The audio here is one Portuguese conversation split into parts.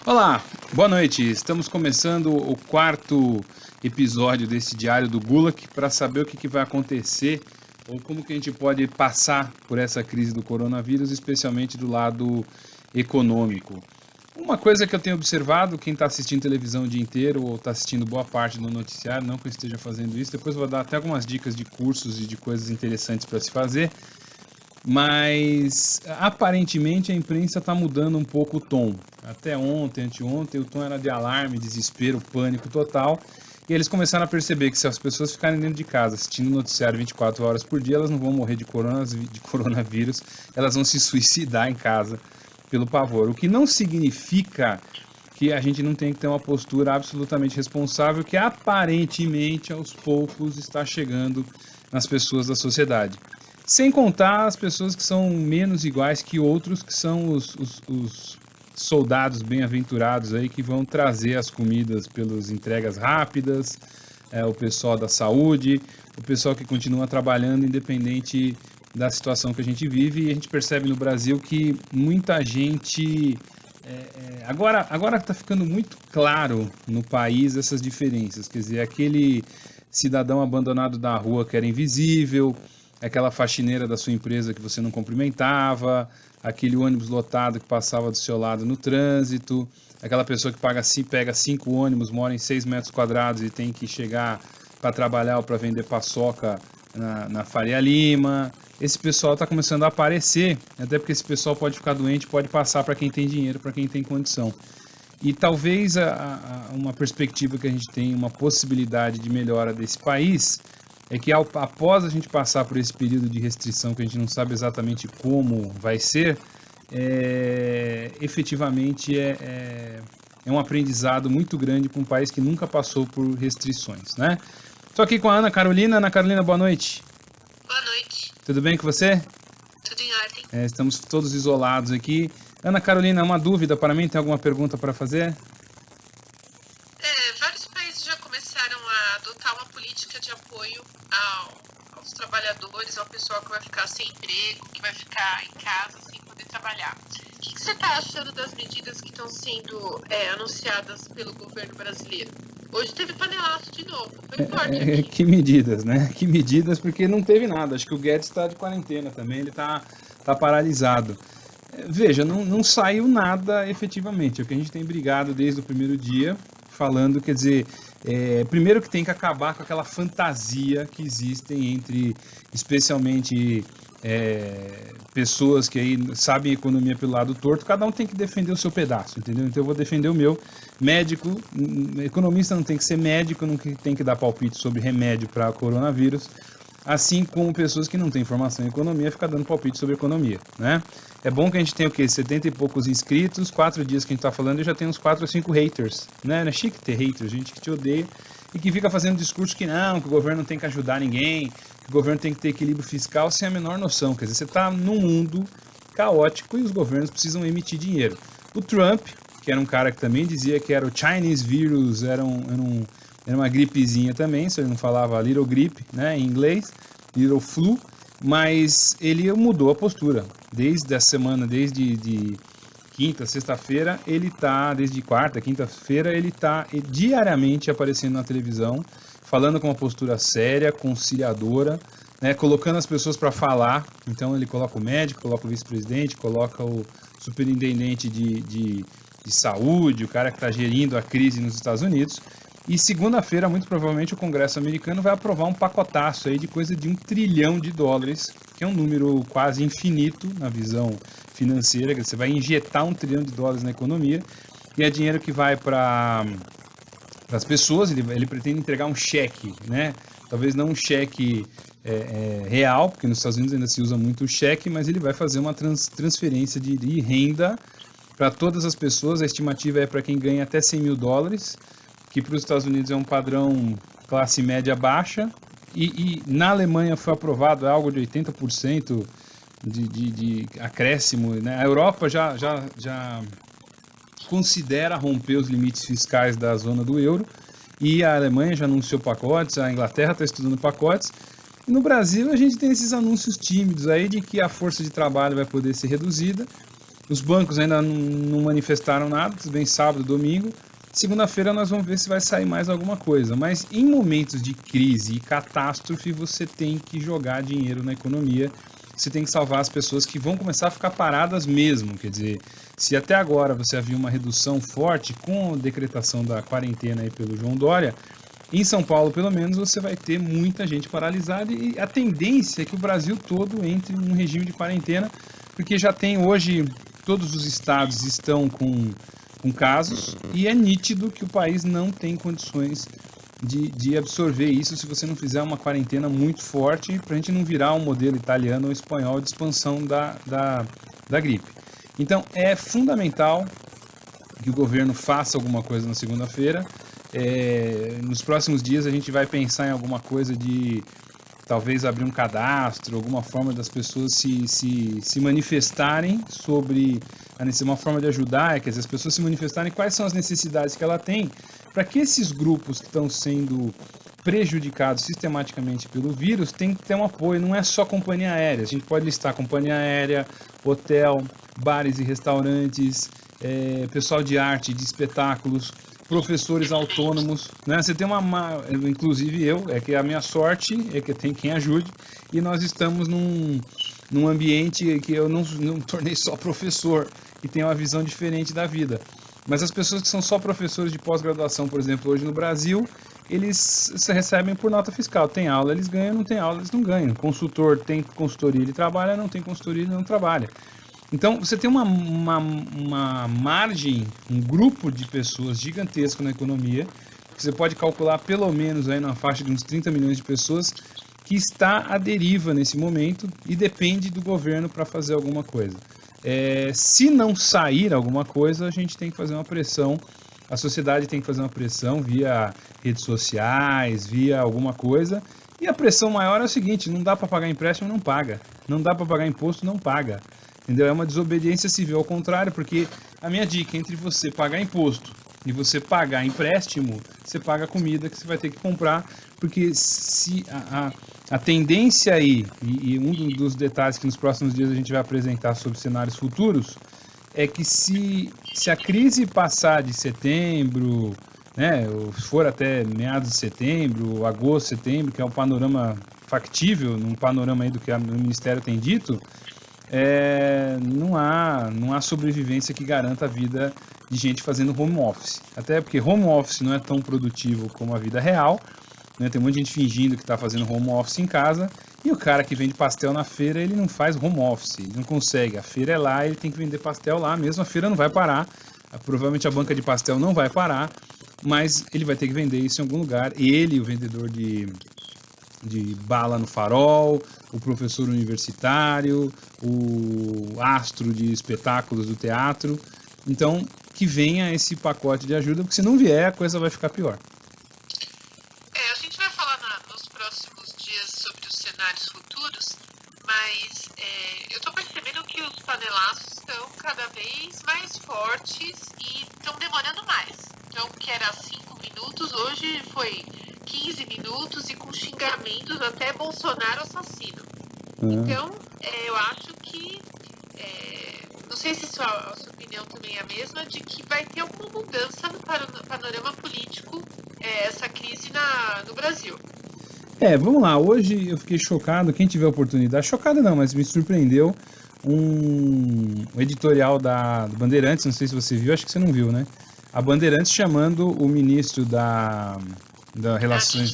Olá, boa noite. Estamos começando o quarto episódio desse Diário do Gulag para saber o que vai acontecer ou como que a gente pode passar por essa crise do coronavírus, especialmente do lado econômico. Uma coisa que eu tenho observado, quem está assistindo televisão o dia inteiro ou está assistindo boa parte do noticiário, não que eu esteja fazendo isso, depois eu vou dar até algumas dicas de cursos e de coisas interessantes para se fazer, mas aparentemente a imprensa está mudando um pouco o tom. Até ontem, anteontem, o tom era de alarme, desespero, pânico total. E eles começaram a perceber que se as pessoas ficarem dentro de casa assistindo noticiário 24 horas por dia, elas não vão morrer de coronavírus, elas vão se suicidar em casa pelo pavor. O que não significa que a gente não tem que ter uma postura absolutamente responsável, que aparentemente aos poucos está chegando nas pessoas da sociedade. Sem contar as pessoas que são menos iguais que outros, que são os soldados bem-aventurados aí que vão trazer as comidas pelas entregas rápidas, o pessoal da saúde, o pessoal que continua trabalhando independente da situação que a gente vive. E a gente percebe no Brasil que muita gente... agora está ficando muito claro no país essas diferenças. Quer dizer, aquele cidadão abandonado da rua que era invisível, aquela faxineira da sua empresa que você não cumprimentava, aquele ônibus lotado que passava do seu lado no trânsito, aquela pessoa que pega 5 ônibus, mora em 6 metros quadrados e tem que chegar para trabalhar ou para vender paçoca na Faria Lima. Esse pessoal está começando a aparecer, até porque esse pessoal pode ficar doente, pode passar para quem tem dinheiro, para quem tem condição. E talvez uma perspectiva que a gente tem, uma possibilidade de melhora desse país, é que após a gente passar por esse período de restrição, que a gente não sabe exatamente como vai ser, efetivamente é um aprendizado muito grande para um país que nunca passou por restrições, né? Estou aqui com a Ana Carolina. Ana Carolina, boa noite. Boa noite. Tudo bem com você? Tudo em ordem. Estamos todos isolados aqui. Ana Carolina, uma dúvida para mim? Tem alguma pergunta para fazer? Vários países já começaram a adotar uma política de apoio aos trabalhadores, ao pessoal que vai ficar sem emprego, que vai ficar em casa sem poder trabalhar. O que você está achando das medidas que estão sendo anunciadas pelo governo brasileiro? Hoje teve panelaço de novo, foi forte aqui. Que medidas, né? Que medidas, porque não teve nada. Acho que o Guedes está de quarentena também, ele está paralisado. Veja, não saiu nada efetivamente. É o que a gente tem brigado desde o primeiro dia, falando, quer dizer, primeiro que tem que acabar com aquela fantasia que existem entre, especialmente, pessoas que aí sabem economia pelo lado torto. Cada um tem que defender o seu pedaço, entendeu? Então eu vou defender o meu. Médico, economista não tem que ser médico, não tem que dar palpite sobre remédio para coronavírus, assim como pessoas que não têm formação em economia ficam dando palpite sobre economia, né? É bom que a gente tenha o quê? 70 e poucos inscritos, 4 dias que a gente tá falando e já tem uns 4 ou 5 haters, né? Não é chique ter haters, gente que te odeia e que fica fazendo discurso que não, que o governo não tem que ajudar ninguém, que o governo tem que ter equilíbrio fiscal sem a menor noção. Uma você tá num mundo caótico e os governos precisam emitir dinheiro. O Trump, que era um cara que também dizia que era o Chinese virus, era uma gripezinha também, se ele não falava little gripe, né, em inglês, little flu, mas ele mudou a postura. Desde a semana, desde quinta, sexta-feira, ele tá, desde quarta, quinta-feira, ele tá diariamente aparecendo na televisão, falando com uma postura séria, conciliadora, né, colocando as pessoas para falar. Então ele coloca o médico, coloca o vice-presidente, coloca o superintendente de saúde, o cara que está gerindo a crise nos Estados Unidos. E segunda-feira, muito provavelmente, o Congresso americano vai aprovar um pacotaço aí de coisa de $1 trilhão, que é um número quase infinito na visão financeira, que você vai injetar $1 trilhão na economia, e é dinheiro que vai para as pessoas. Ele pretende entregar um cheque, né? Talvez não um cheque real, porque nos Estados Unidos ainda se usa muito o cheque, mas ele vai fazer uma transferência de renda para todas as pessoas. A estimativa é para quem ganha até $100 mil, que para os Estados Unidos é um padrão classe média baixa, e na Alemanha foi aprovado algo de 80% de acréscimo, né? A Europa já considera romper os limites fiscais da zona do euro, e a Alemanha já anunciou pacotes, a Inglaterra está estudando pacotes, e no Brasil a gente tem esses anúncios tímidos aí de que a força de trabalho vai poder ser reduzida, Os bancos ainda não manifestaram nada, vem sábado, domingo. Segunda-feira nós vamos ver se vai sair mais alguma coisa. Mas em momentos de crise e catástrofe, você tem que jogar dinheiro na economia. Você tem que salvar as pessoas que vão começar a ficar paradas mesmo. Quer dizer, se até agora você havia uma redução forte com a decretação da quarentena aí pelo João Dória, em São Paulo, pelo menos, você vai ter muita gente paralisada e a tendência é que o Brasil todo entre num regime de quarentena, porque já tem hoje, todos os estados estão com casos e é nítido que o país não tem condições de absorver isso se você não fizer uma quarentena muito forte para a gente não virar um modelo italiano ou espanhol de expansão da gripe. Então, é fundamental que o governo faça alguma coisa na segunda-feira. Nos próximos dias a gente vai pensar em alguma coisa de talvez abrir um cadastro, alguma forma das pessoas se manifestarem sobre uma forma de ajudar, quer dizer, as pessoas se manifestarem quais são as necessidades que ela tem, para que esses grupos que estão sendo prejudicados sistematicamente pelo vírus tenham que ter um apoio, não é só companhia aérea, a gente pode listar companhia aérea, hotel, bares e restaurantes, pessoal de arte, de espetáculos, professores autônomos, né? Você tem inclusive é que a minha sorte é que tem quem ajude, e nós estamos num ambiente que eu não tornei só professor e tenho uma visão diferente da vida. Mas as pessoas que são só professores de pós-graduação, por exemplo, hoje no Brasil, eles se recebem por nota fiscal. Tem aula, eles ganham, não tem aula, eles não ganham. Consultor tem consultoria, ele trabalha, não tem consultoria, ele não trabalha. Então, você tem uma margem, um grupo de pessoas gigantesco na economia, que você pode calcular pelo menos aí na faixa de uns 30 milhões de pessoas, que está à deriva nesse momento e depende do governo para fazer alguma coisa. Se não sair alguma coisa, a gente tem que fazer uma pressão, a sociedade tem que fazer uma pressão via redes sociais, via alguma coisa, e a pressão maior é o seguinte: não dá para pagar empréstimo, não paga, não dá para pagar imposto, não paga, entendeu? É uma desobediência civil, ao contrário, porque a minha dica entre você pagar imposto e você pagar empréstimo, você paga a comida que você vai ter que comprar, porque se a tendência aí, e um dos detalhes que nos próximos dias a gente vai apresentar sobre cenários futuros, é que se a crise passar de setembro, né, ou for até meados de setembro, agosto, setembro, que é um panorama factível, num panorama aí do que o Ministério tem dito, não há sobrevivência que garanta a vida de gente fazendo home office. Até porque home office não é tão produtivo como a vida real, né? Tem muita gente fingindo que está fazendo home office em casa, e o cara que vende pastel na feira, ele não faz home office, ele não consegue. A feira é lá, ele tem que vender pastel lá mesmo, a feira não vai parar, provavelmente a banca de pastel não vai parar, mas ele vai ter que vender isso em algum lugar. Ele, o vendedor de bala no farol, o professor universitário, o astro de espetáculos do teatro. Então, que venha esse pacote de ajuda, porque se não vier, a coisa vai ficar pior. A gente vai falar nos próximos dias sobre os cenários futuros, mas eu estou percebendo que os panelaços estão cada vez mais fortes e estão demorando mais. Então, o que era 5 minutos, hoje foi 15 minutos e com xingamentos até Bolsonaro assassino. Então, eu acho que, não sei se a sua opinião também é a mesma, de que vai ter alguma mudança no panorama político, essa crise no Brasil. Vamos lá, hoje eu fiquei chocado, quem tiver oportunidade, chocado não, mas me surpreendeu um editorial do Bandeirantes, não sei se você viu, acho que você não viu, né? A Bandeirantes chamando o ministro da Relações...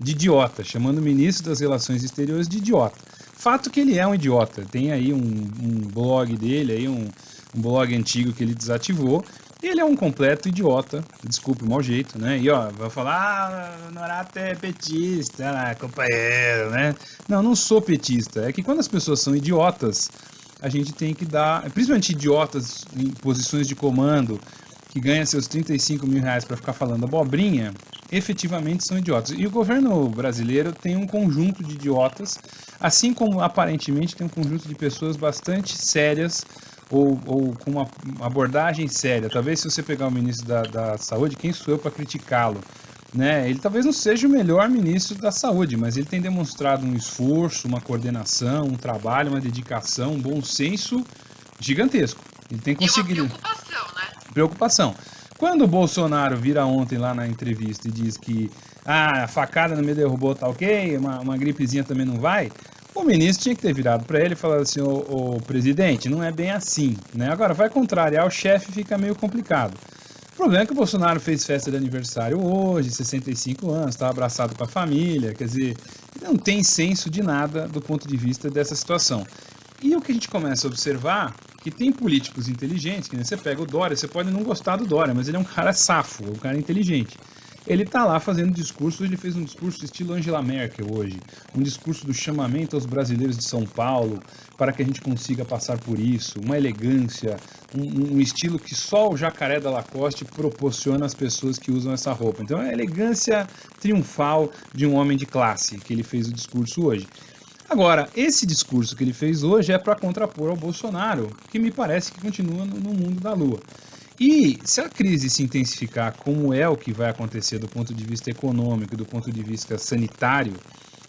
de idiota, chamando o ministro das Relações Exteriores de idiota. Fato que ele é um idiota, tem aí um blog dele, aí um blog antigo que ele desativou, e ele é um completo idiota, desculpe o mau jeito, né? E vai falar, Norato é petista, companheiro, né? Não sou petista, é que quando as pessoas são idiotas, a gente tem que dar, principalmente idiotas em posições de comando, que ganha seus 35 mil reais para ficar falando abobrinha, efetivamente são idiotas. E o governo brasileiro tem um conjunto de idiotas, assim como aparentemente tem um conjunto de pessoas bastante sérias ou com uma abordagem séria. Talvez se você pegar o ministro da Saúde, quem sou eu para criticá-lo? Né? Ele talvez não seja o melhor ministro da Saúde, mas ele tem demonstrado um esforço, uma coordenação, um trabalho, uma dedicação, um bom senso gigantesco. Ele tem conseguido... E uma preocupação, né? Preocupação. Quando o Bolsonaro vira ontem lá na entrevista e diz que a facada não me derrubou, tá ok, uma gripezinha também não vai, o ministro tinha que ter virado para ele e falado assim, ô presidente, não é bem assim, né? Agora, vai contrariar o chefe, fica meio complicado. O problema é que o Bolsonaro fez festa de aniversário hoje, 65 anos, estava abraçado com a família, quer dizer, não tem senso de nada do ponto de vista dessa situação. E o que a gente começa a observar, que tem políticos inteligentes, que nem você pega o Dória, você pode não gostar do Dória, mas ele é um cara safo, um cara inteligente. Ele tá lá fazendo discurso, ele fez um discurso estilo Angela Merkel hoje, um discurso do chamamento aos brasileiros de São Paulo, para que a gente consiga passar por isso, uma elegância, um estilo que só o jacaré da Lacoste proporciona às pessoas que usam essa roupa. Então é a elegância triunfal de um homem de classe, que ele fez o discurso hoje. Agora, esse discurso que ele fez hoje é para contrapor ao Bolsonaro, que me parece que continua no mundo da lua. E se a crise se intensificar, como é o que vai acontecer do ponto de vista econômico, do ponto de vista sanitário,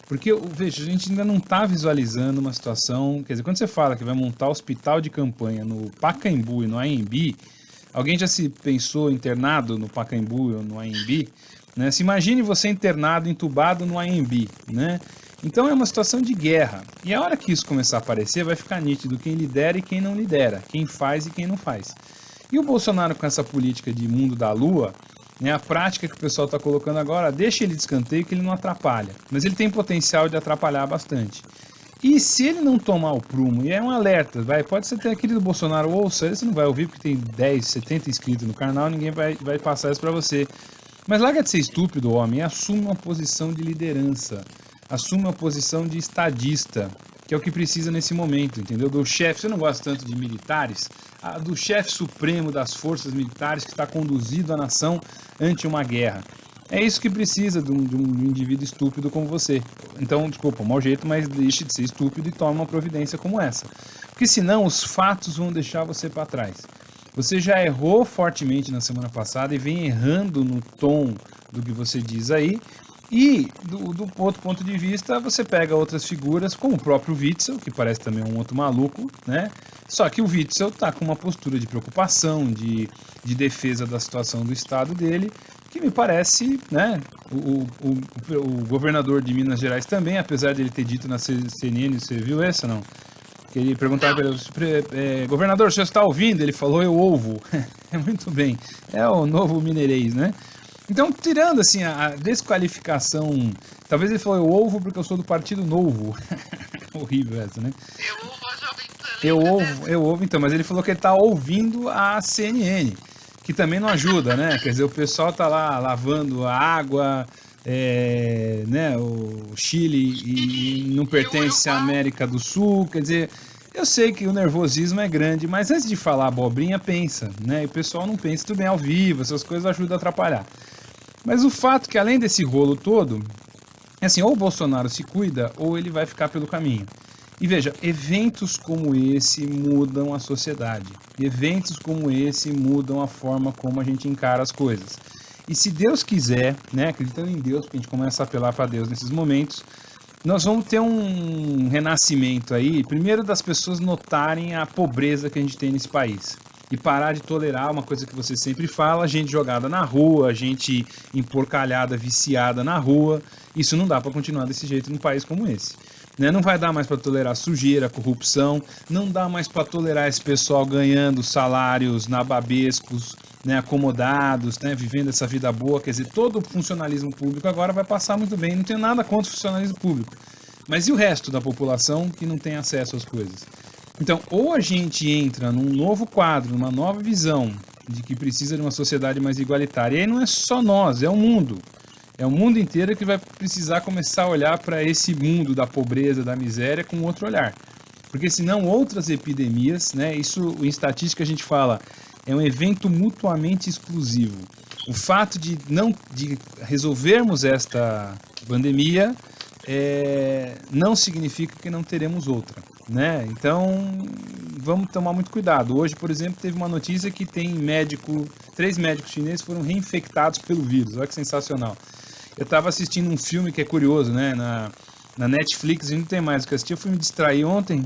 porque, veja, a gente ainda não está visualizando uma situação, quer dizer, quando você fala que vai montar hospital de campanha no Pacaembu e no AMB, alguém já se pensou internado no Pacaembu ou no AMB? Né? Se imagine você internado, entubado no AMB, né? Então é uma situação de guerra. E a hora que isso começar a aparecer, vai ficar nítido quem lidera e quem não lidera, quem faz e quem não faz. E o Bolsonaro com essa política de mundo da lua, né, a prática que o pessoal está colocando agora, deixa ele de escanteio que ele não atrapalha. Mas ele tem potencial de atrapalhar bastante. E se ele não tomar o prumo, e é um alerta, pode ser até querido Bolsonaro, ouça, você não vai ouvir porque tem 10, 70 inscritos no canal, ninguém vai passar isso para você. Mas larga de ser estúpido, homem, e assume uma posição de liderança. Assume uma posição de estadista, que é o que precisa nesse momento, entendeu? Do chefe, você não gosta tanto de militares, do chefe supremo das forças militares que está conduzindo a nação ante uma guerra. É isso que precisa de um indivíduo estúpido como você. Então, desculpa, mau jeito, mas deixe de ser estúpido e tome uma providência como essa. Porque senão os fatos vão deixar você para trás. Você já errou fortemente na semana passada e vem errando no tom do que você diz aí. E, do outro ponto de vista, você pega outras figuras, como o próprio Witzel, que parece também um outro maluco, né? Só que o Witzel está com uma postura de preocupação, de defesa da situação do estado dele, que me parece, né? O governador de Minas Gerais também, apesar de ele ter dito na CNN, você viu essa, não? Que ele perguntava para ele, governador, o senhor está ouvindo? Ele falou, eu ouvo. É muito bem, é o novo mineirês, né? Então, tirando assim a desqualificação, talvez ele falou, eu ouvo porque eu sou do Partido Novo. Horrível essa, né? Eu ouvo a Jovem Pan. Eu ouvo então, mas ele falou que ele tá ouvindo a CNN, que também não ajuda, né? Quer dizer, o pessoal tá lá lavando a água, né? O Chile e não pertence à América do Sul, quer dizer... Eu sei que o nervosismo é grande, mas antes de falar abobrinha, pensa, né? E o pessoal não pensa tudo bem ao vivo, essas coisas ajudam a atrapalhar. Mas o fato que além desse rolo todo, é assim, ou o Bolsonaro se cuida, ou ele vai ficar pelo caminho. E veja, eventos como esse mudam a sociedade. Eventos como esse mudam a forma como a gente encara as coisas. E se Deus quiser, né? Acreditando em Deus, porque a gente começa a apelar para Deus nesses momentos, nós vamos ter um renascimento aí, primeiro das pessoas notarem a pobreza que a gente tem nesse país. E parar de tolerar uma coisa que você sempre fala, gente jogada na rua, gente emporcalhada, viciada na rua. Isso não dá para continuar desse jeito num país como esse. Né? Não vai dar mais para tolerar sujeira, corrupção, não dá mais para tolerar esse pessoal ganhando salários nababescos, né, acomodados, né, vivendo essa vida boa. Quer dizer, todo o funcionalismo público agora vai passar muito bem. Não tenho nada contra o funcionalismo público. Mas e o resto da população que não tem acesso às coisas? Então, ou a gente entra num novo quadro, numa nova visão de que precisa de uma sociedade mais igualitária. E aí não é só nós, é o mundo. É o mundo inteiro que vai precisar começar a olhar para esse mundo da pobreza, da miséria com outro olhar. Porque senão outras epidemias, né, isso em estatística a gente fala, é um evento mutuamente exclusivo. O fato de resolvermos esta pandemia não significa que não teremos outra, né? Então vamos tomar muito cuidado. Hoje, por exemplo, teve uma notícia que tem 3 médicos chineses foram reinfectados pelo vírus. Olha que sensacional. Eu estava assistindo um filme que é curioso, né? Na Netflix, a gente não tem mais o que assistir. Eu fui me distrair ontem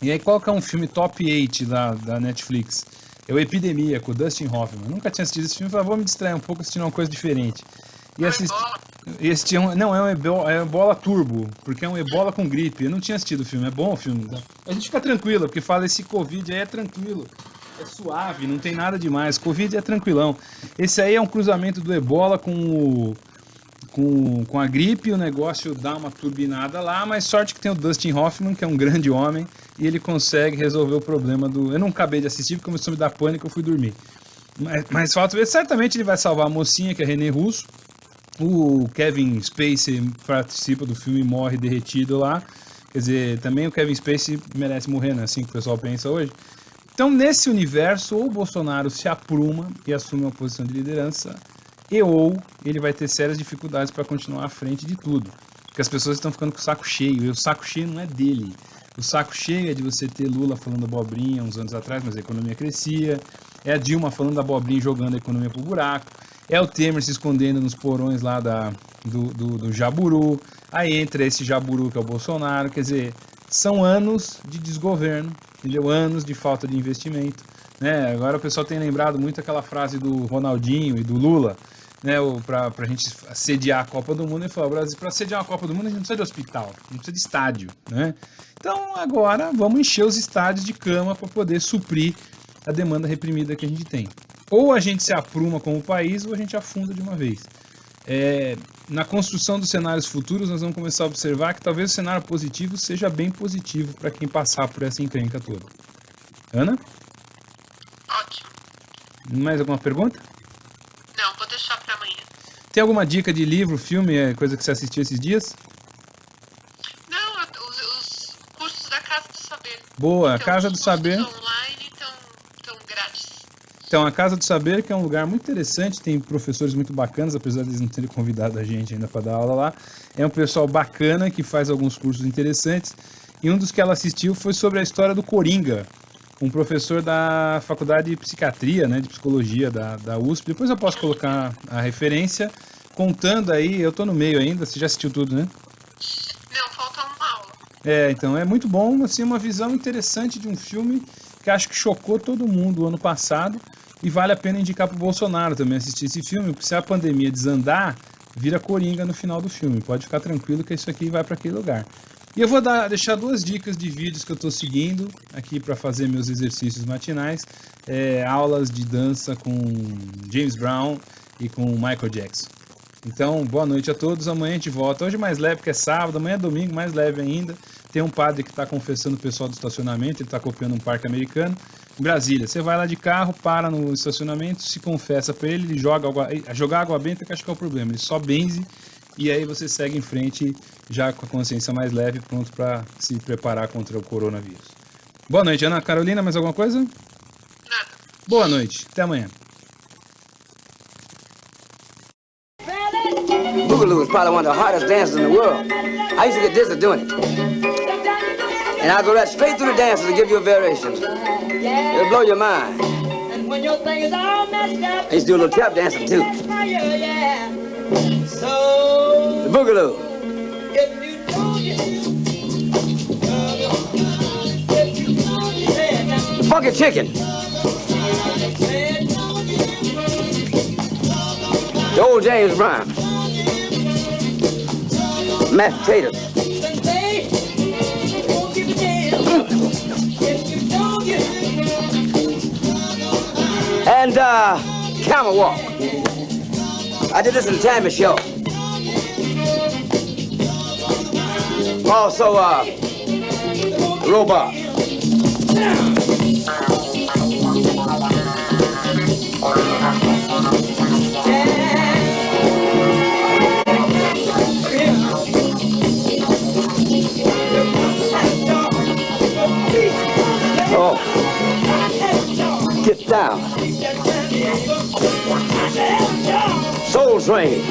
E aí qual que é um filme top 8 da Netflix? É o Epidemia, com o Dustin Hoffman. Eu nunca tinha assistido esse filme, falei, vou me distrair um pouco assistindo uma coisa diferente. E assisti não, é um Ebola Turbo, porque é um Ebola com gripe. Eu não tinha assistido o filme, é bom o filme. Tá? A gente fica tranquilo, porque fala esse Covid aí é tranquilo. É suave, não tem nada demais. Covid é tranquilão. Esse aí é um cruzamento do Ebola com a gripe, o negócio dá uma turbinada lá, mas sorte que tem o Dustin Hoffman, que é um grande homem, e ele consegue resolver o problema do... Eu não acabei de assistir, porque começou a me dar pânico, eu fui dormir. Mas falta ver, certamente ele vai salvar a mocinha, que é René Russo. O Kevin Spacey participa do filme e morre derretido lá. Quer dizer, também o Kevin Spacey merece morrer, né? Assim que o pessoal pensa hoje. Então, nesse universo, ou o Bolsonaro se apruma e assume uma posição de liderança, ou ele vai ter sérias dificuldades para continuar à frente de tudo. Porque as pessoas estão ficando com o saco cheio, e o saco cheio não é dele. O saco cheio é de você ter Lula falando abobrinha uns anos atrás, mas a economia crescia. É a Dilma falando abobrinha e jogando a economia pro buraco. É o Temer se escondendo nos porões lá do Jaburu. Aí entra esse Jaburu que é o Bolsonaro. Quer dizer, são anos de desgoverno, entendeu? Anos de falta de investimento. Né? Agora o pessoal tem lembrado muito aquela frase do Ronaldinho e do Lula, né? Para a gente sediar a Copa do Mundo. Ele falou, Brasil, para sediar a Copa do Mundo a gente não precisa de hospital, a gente precisa de estádio. Né? Então agora vamos encher os estádios de cama para poder suprir a demanda reprimida que a gente tem. Ou a gente se apruma como país, ou a gente afunda de uma vez. Na construção dos cenários futuros, nós vamos começar a observar que talvez o cenário positivo seja bem positivo para quem passar por essa encrenca toda. Ana? Ótimo. Mais alguma pergunta? Não, vou deixar para amanhã. Tem alguma dica de livro, filme, coisa que você assistiu esses dias? Não, os cursos da Casa do Saber. Boa, então, Casa do Saber. Online estão grátis. Então, a Casa do Saber, que é um lugar muito interessante, tem professores muito bacanas, apesar de eles não terem convidado a gente ainda para dar aula lá. É um pessoal bacana que faz alguns cursos interessantes. E um dos que ela assistiu foi sobre a história do Coringa, um professor da Faculdade de Psiquiatria, né, de Psicologia da USP. Depois eu posso colocar a referência, contando aí, eu tô no meio ainda, você já assistiu tudo, né? Não, falta uma aula. Então é muito bom, assim, uma visão interessante de um filme que acho que chocou todo mundo o ano passado e vale a pena indicar pro Bolsonaro também assistir esse filme, porque se a pandemia desandar, vira Coringa no final do filme. Pode ficar tranquilo que isso aqui vai para aquele lugar. E eu vou deixar 2 dicas de vídeos que eu estou seguindo aqui para fazer meus exercícios matinais. Aulas de dança com James Brown e com Michael Jackson. Então, boa noite a todos. Amanhã a gente volta. Hoje mais leve, porque é sábado. Amanhã é domingo, mais leve ainda. Tem um padre que está confessando o pessoal do estacionamento. Ele está copiando um parque americano. Em Brasília, você vai lá de carro, para no estacionamento, se confessa para ele, ele jogar água benta, que acho que é o problema. Ele só benze e aí você segue em frente já com a consciência mais leve, pronto para se preparar contra o coronavírus. Boa noite, Ana Carolina, mais alguma coisa? Nada. Boa noite, até amanhã. Boogaloo is probably one of the hardest dances in the world. I used to get dizzy doing it. And I'll go right straight through the dances and give you a variation. It'll blow your mind. I used to do a little tap dancing too. The Boogaloo. Funky chicken. The old James Brown. Mashed potatoes. And camel walk. I did this in the Tammy show. Also robot. Oh, get down. Soul Train.